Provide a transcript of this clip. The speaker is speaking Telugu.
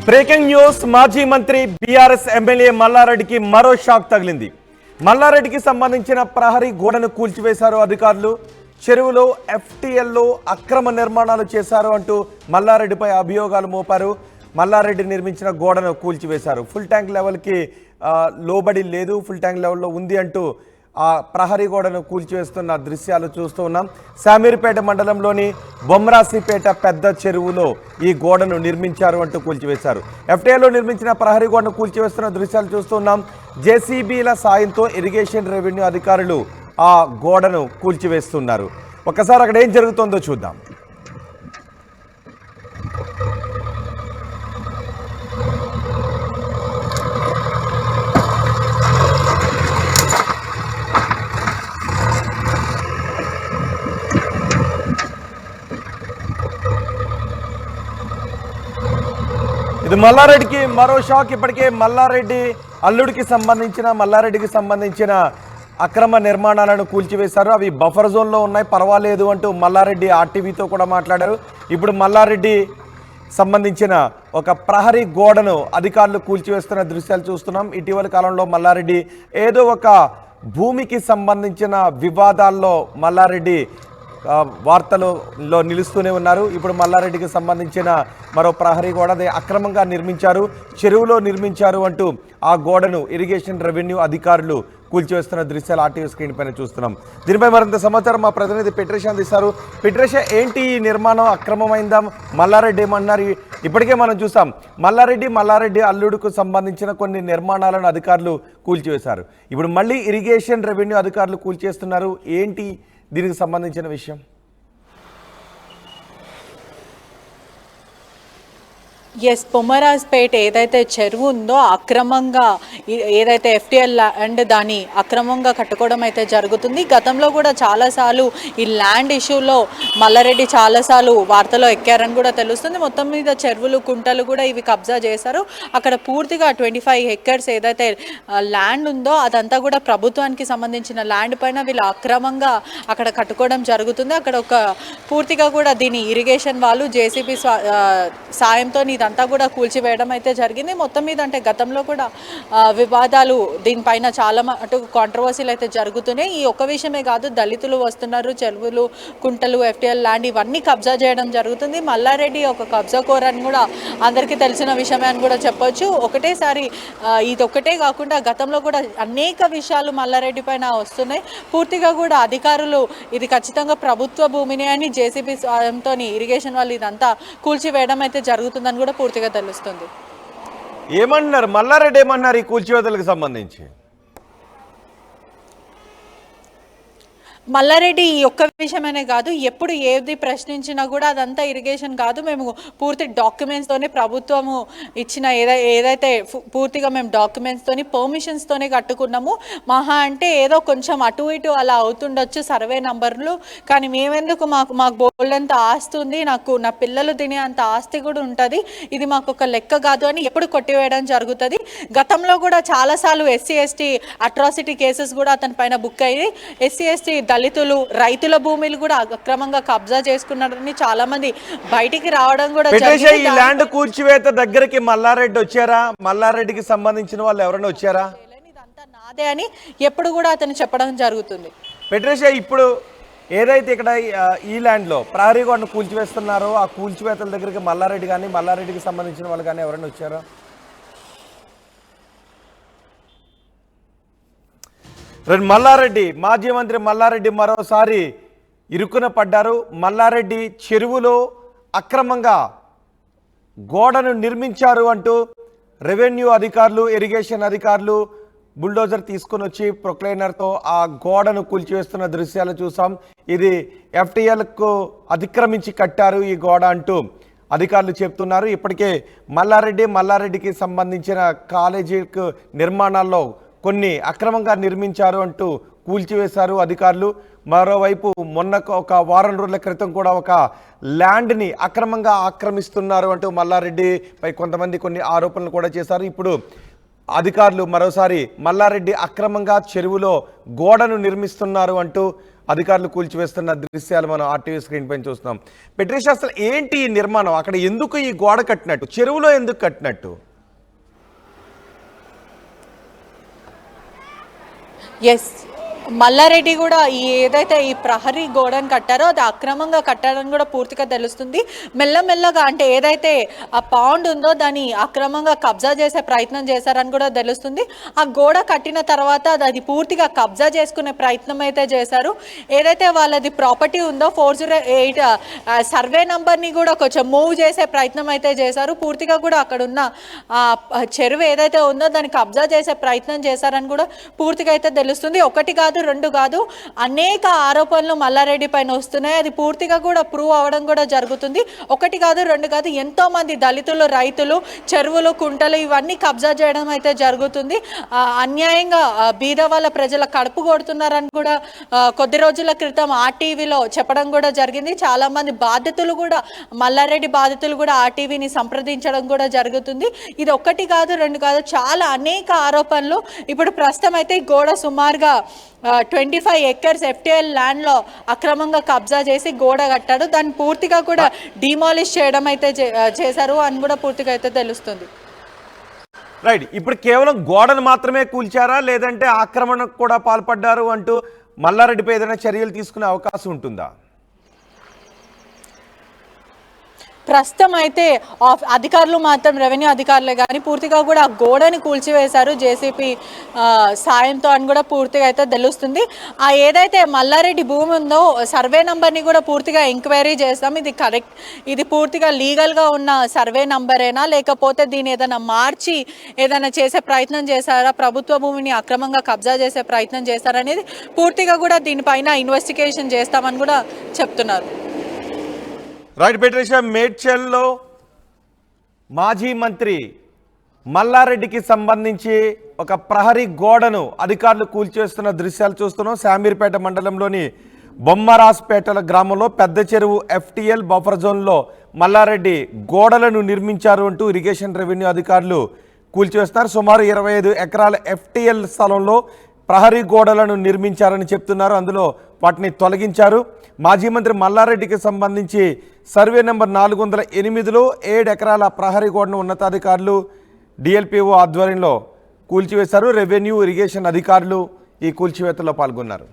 Breaking news. మాజీ మంత్రి బీఆర్ఎస్ ఎమ్మెల్యే మల్లారెడ్డికి మరో షాక్ తగిలింది. మల్లారెడ్డికి సంబంధించిన ప్రహరీ గోడను కూల్చివేశారు అధికారులు. చెరువులో ఎఫ్టీఎల్లో అక్రమ నిర్మాణాలు చేశారు అంటూ మల్లారెడ్డిపై అభియోగాలు మోపారు. మల్లారెడ్డి నిర్మించిన గోడను కూల్చివేశారు. ఫుల్ ట్యాంక్ లెవెల్కి లోబడి లేదు, ఫుల్ ట్యాంక్ లెవెల్లో ఉంది అంటూ ఆ ప్రహరీ గోడను కూల్చివేస్తున్న దృశ్యాలు చూస్తూ ఉన్నాం. శామీర్పేట మండలంలోని బొమ్రాసిపేట పెద్ద చెరువులో ఈ గోడను నిర్మించారు అంటూ కూల్చివేశారు. ఎఫ్టీఏలో నిర్మించిన ప్రహరీ గోడను కూల్చివేస్తున్న దృశ్యాలు చూస్తున్నాం. జేసీబీల సాయంతో ఇరిగేషన్ రెవెన్యూ అధికారులు ఆ గోడను కూల్చివేస్తున్నారు. ఒకసారి అక్కడ ఏం జరుగుతుందో చూద్దాం. ఇది మల్లారెడ్డికి మరో షాక్. ఇప్పటికే మల్లారెడ్డికి సంబంధించిన అక్రమ నిర్మాణాలను కూల్చివేశారు. అవి బఫర్ జోన్లో ఉన్నాయి, పర్వాలేదు అంటూ మల్లారెడ్డి ఆర్టీవీతో కూడా మాట్లాడారు. ఇప్పుడు మల్లారెడ్డి సంబంధించిన ఒక ప్రహరీ గోడను అధికారులు కూల్చివేస్తున్న దృశ్యాలు చూస్తున్నాం. ఇటీవల కాలంలో మల్లారెడ్డి ఏదో ఒక భూమికి సంబంధించిన వివాదాల్లో మల్లారెడ్డి వార్తలలో నిలుస్తూనే ఉన్నారు. ఇప్పుడు మల్లారెడ్డికి సంబంధించిన మరో ప్రహరీ గోడ అక్రమంగా నిర్మించారు, చెరువులో నిర్మించారు అంటూ ఆ గోడను ఇరిగేషన్ రెవెన్యూ అధికారులు కూల్చివేస్తున్న దృశ్యాలు ఆర్టీవీ స్క్రీన్ పైన చూస్తున్నాం. దీనిపై మరింత సమాచారం మా ప్రతినిధి పెట్రేషా అందిస్తారు. పెట్రేషా, ఏంటి ఈ నిర్మాణం అక్రమమైందా? మల్లారెడ్డి ఏమన్నారు? ఇప్పటికే మనం చూసాం మల్లారెడ్డి అల్లుడుకు సంబంధించిన కొన్ని నిర్మాణాలను అధికారులు కూల్చివేశారు. ఇప్పుడు మళ్ళీ ఇరిగేషన్ రెవెన్యూ అధికారులు కూల్చేస్తున్నారు. ఏంటి దీనికి సంబంధించిన విషయం? బొమ్మరాజ్పేట ఏదైతే చెరువు ఉందో అక్రమంగా ఏదైతే ఎఫ్టీఎల్ ల్యాండ్ దాన్ని అక్రమంగా కట్టుకోవడం అయితే జరుగుతుంది. గతంలో కూడా చాలాసార్లు ఈ ల్యాండ్ ఇష్యూలో మల్లారెడ్డి చాలాసార్లు వార్తలో ఎక్కారని కూడా తెలుస్తుంది. మొత్తం మీద చెరువులు, కుంటలు కూడా ఇవి కబ్జా చేశారు. అక్కడ పూర్తిగా 25 ఎకర్స్ ఏదైతే ల్యాండ్ ఉందో అదంతా కూడా ప్రభుత్వానికి సంబంధించిన ల్యాండ్ పైన వీళ్ళు అక్రమంగా అక్కడ కట్టుకోవడం జరుగుతుంది. అక్కడ ఒక పూర్తిగా కూడా దీని ఇరిగేషన్ వాళ్ళు జేసీబీ సాయంతో అంతా కూడా కూల్చివేయడం అయితే జరిగింది. మొత్తం మీద అంటే గతంలో కూడా వివాదాలు దీనిపైన చాలా మటు కాంట్రవర్సీలు అయితే జరుగుతున్నాయి. ఈ ఒక్క విషయమే కాదు, దళితులు వస్తున్నారు, చెరువులు, కుంటలు, ఎఫ్టీఎల్ ల్యాండ్ ఇవన్నీ కబ్జా చేయడం జరుగుతుంది. మల్లారెడ్డి ఒక కబ్జా కోర్ అని కూడా అందరికీ తెలిసిన విషయమే అని కూడా చెప్పొచ్చు. ఒకటేసారి ఇది ఒక్కటే కాకుండా గతంలో కూడా అనేక విషయాలు మల్లారెడ్డి పైన వస్తున్నాయి. పూర్తిగా కూడా అధికారులు ఇది ఖచ్చితంగా ప్రభుత్వ భూమిని అని జేసీబీ సాయంతో ఇరిగేషన్ వాళ్ళు ఇదంతా కూల్చివేయడం అయితే జరుగుతుందని కూడా పూర్తిగా తెలుస్తుంది. ఏమన్నారు మల్లారెడ్డి, ఏమన్నారు ఈ కూల్చివేతలకు సంబంధించి? మల్లారెడ్డి ఈ ఒక్క విషయమనే కాదు, ఎప్పుడు ఏది ప్రశ్నించినా కూడా అదంతా ఇరిగేషన్ కాదు, మేము పూర్తి డాక్యుమెంట్స్తోనే ప్రభుత్వము ఇచ్చిన ఏదైతే పూర్తిగా మేము డాక్యుమెంట్స్తోని పర్మిషన్స్తోనే కట్టుకున్నాము. మహా అంటే ఏదో కొంచెం అటు ఇటు అలా అవుతుండొచ్చు సర్వే నంబర్లు, కానీ మేమెందుకు మాకు బోల్డ్ అంత ఆస్తి ఉంది, నా పిల్లలు తినే అంత ఆస్తి కూడా ఉంటుంది, ఇది మాకు ఒక లెక్క కాదు అని ఎప్పుడు కొట్టివేయడం జరుగుతుంది. గతంలో కూడా చాలాసార్లు ఎస్సీ ఎస్టీ అట్రాసిటీ కేసెస్ కూడా అతని పైన బుక్ అయ్యి ఎస్సీ ఎస్టీ దళితులు, రైతుల భూములు కూడా అక్రమంగా కబ్జా చేసుకున్నారని చాలా మంది బయటికి రావడం కూడా జరిగింది. ఈ ల్యాండ్ కూల్చివేత దగ్గరికి మల్లారెడ్డి వచ్చారా? మల్లారెడ్డికి సంబంధించిన వాళ్ళు ఎవరైనా వచ్చారా? ఇదంతా నాదే అని ఎప్పుడు కూడా అతను చెప్పడం జరుగుతుంది. పెట్రేషా, ఇప్పుడు ఏదైతే ఇక్కడ ఈ ల్యాండ్లో ప్రహరీ గోడను కూల్చివేస్తున్నారో ఆ కూల్చివేతల దగ్గరికి మల్లారెడ్డి కానీ మల్లారెడ్డికి సంబంధించిన వాళ్ళు కానీ ఎవరైనా వచ్చారా? మల్లారెడ్డి, మాజీ మంత్రి మల్లారెడ్డి మరోసారి ఇరుకున పడ్డారు. మల్లారెడ్డి చెరువులో అక్రమంగా గోడను నిర్మించారు అంటూ రెవెన్యూ అధికారులు, ఇరిగేషన్ అధికారులు బుల్డోజర్ తీసుకుని వచ్చి ప్రొక్లైనర్తో ఆ గోడను కూల్చివేస్తున్న దృశ్యాలు చూసాం. ఇది ఎఫ్టీఎల్కు అతిక్రమించి కట్టారు ఈ గోడ అంటూ అధికారులు చెప్తున్నారు. ఇప్పటికే మల్లారెడ్డికి సంబంధించిన కాలేజీకు నిర్మాణాల్లో కొన్ని అక్రమంగా నిర్మించారు అంటూ కూల్చివేశారు అధికారులు. మరోవైపు మొన్న ఒక వారం రోజుల క్రితం కూడా ఒక ల్యాండ్ని అక్రమంగా ఆక్రమిస్తున్నారు అంటూ మల్లారెడ్డిపై కొంతమంది కొన్ని ఆరోపణలు కూడా చేశారు. ఇప్పుడు అధికారులు మరోసారి మల్లారెడ్డి అక్రమంగా చెరువులో గోడను నిర్మిస్తున్నారు అంటూ అధికారులు కూల్చివేస్తున్న దృశ్యాలు మనం ఆర్టీవీ స్క్రీన్ పైన చూస్తున్నాం. పెట్రిషా, అసలు ఏంటి ఈ నిర్మాణం? అక్కడ ఎందుకు ఈ గోడ కట్టినట్టు, చెరువులో ఎందుకు కట్టినట్టు? ఎస్, మల్లారెడ్డి కూడా ఏదైతే ఈ ప్రహరీ గోడను కట్టారో అది అక్రమంగా కట్టారని కూడా పూర్తిగా తెలుస్తుంది. మెల్లమెల్లగా అంటే ఏదైతే ఆ పాండ్ ఉందో దాన్ని అక్రమంగా కబ్జా చేసే ప్రయత్నం చేశారని కూడా తెలుస్తుంది. ఆ గోడ కట్టిన తర్వాత అది పూర్తిగా కబ్జా చేసుకునే ప్రయత్నం అయితే చేశారు. ఏదైతే వాళ్ళది ప్రాపర్టీ ఉందో 408 సర్వే నంబర్ని కూడా కొంచెం మూవ్ చేసే ప్రయత్నం అయితే చేశారు. పూర్తిగా కూడా అక్కడ ఉన్న చెరువు ఏదైతే ఉందో దాన్ని కబ్జా చేసే ప్రయత్నం చేశారని కూడా పూర్తిగా అయితే తెలుస్తుంది. ఒకటి కాదు, రెండు కాదు, అనేక ఆరోపణలు మల్లారెడ్డి పైన వస్తున్నాయి. అది పూర్తిగా కూడా ప్రూవ్ అవ్వడం కూడా జరుగుతుంది. ఒకటి కాదు, రెండు కాదు, ఎంతో మంది దళితులు, రైతులు చెరువులు, కుంటలు ఇవన్నీ కబ్జా చేయడం అయితే జరుగుతుంది. అన్యాయంగా బీద వాళ్ళ ప్రజల కడుపు కొడుతున్నారని కూడా కొద్ది రోజుల క్రితం ఆర్టీవీలో చెప్పడం కూడా జరిగింది. చాలా మంది బాధితులు కూడా, మల్లారెడ్డి బాధితులు కూడా ఆర్టీవీని సంప్రదించడం కూడా జరుగుతుంది. ఇది ఒకటి కాదు, రెండు కాదు, చాలా అనేక ఆరోపణలు. ఇప్పుడు ప్రస్తుతం అయితే గోడ సుమారుగా 25 acres FTL ల్యాండ్లో అక్రమంగా కబ్జా చేసి గోడ కట్టాడు. దాన్ని పూర్తిగా కూడా డిమాలిష్ చేయడం అయితే చేశారు అని కూడా పూర్తిగా అయితే తెలుస్తుంది. రైట్, ఇప్పుడు కేవలం గోడను మాత్రమే కూల్చారా, లేదంటే ఆక్రమణకు కూడా పాల్పడ్డారు అంటూ మల్లారెడ్డిపై ఏదైనా చర్యలు తీసుకునే అవకాశం ఉంటుందా? ప్రస్తుతం అయితే అధికారులు మాత్రం, రెవెన్యూ అధికారులే కానీ పూర్తిగా కూడా ఆ గోడని కూల్చివేశారు జేసీపీ సాయంతో అని కూడా పూర్తిగా అయితే తెలుస్తుంది. ఆ ఏదైతే మల్లారెడ్డి భూమి ఉందో సర్వే నంబర్ని కూడా పూర్తిగా ఎంక్వైరీ చేస్తాం. ఇది కరెక్ట్, ఇది పూర్తిగా లీగల్గా ఉన్న సర్వే నంబరేనా, లేకపోతే దీన్ని ఏదైనా మార్చి ఏదైనా చేసే ప్రయత్నం చేశారా, ప్రభుత్వ భూమిని అక్రమంగా కబ్జా చేసే ప్రయత్నం చేశారనేది పూర్తిగా కూడా దీనిపైన ఇన్వెస్టిగేషన్ చేస్తామని కూడా చెప్తున్నారు. రైట్ పెట్రిషా, మేడ్చల్లో మాజీ మంత్రి మల్లారెడ్డికి సంబంధించి ఒక ప్రహరీ గోడను అధికారులు కూల్చేస్తున్న దృశ్యాలు చూస్తున్నాం. శామీర్పేట మండలంలోని బొమ్మరాజ్పేటల గ్రామంలో పెద్ద చెరువు FTL బఫర్ జోన్లో మల్లారెడ్డి గోడలను నిర్మించారు అంటూ ఇరిగేషన్ రెవెన్యూ అధికారులు కూల్చివేస్తున్నారు. సుమారు 25 ఎకరాల FTL స్థలంలో ప్రహరీ గోడలను నిర్మించారని చెప్తున్నారు. అందులో వాటిని తొలగించారు. మాజీ మంత్రి మల్లారెడ్డికి సంబంధించి సర్వే నెంబర్ 408లో 7 ఎకరాల ప్రహరీ గోడను ఉన్నతాధికారులు DLPO ఆధ్వర్యంలో కూల్చివేశారు. రెవెన్యూ, ఇరిగేషన్ అధికారులు ఈ కూల్చివేతలో పాల్గొన్నారు.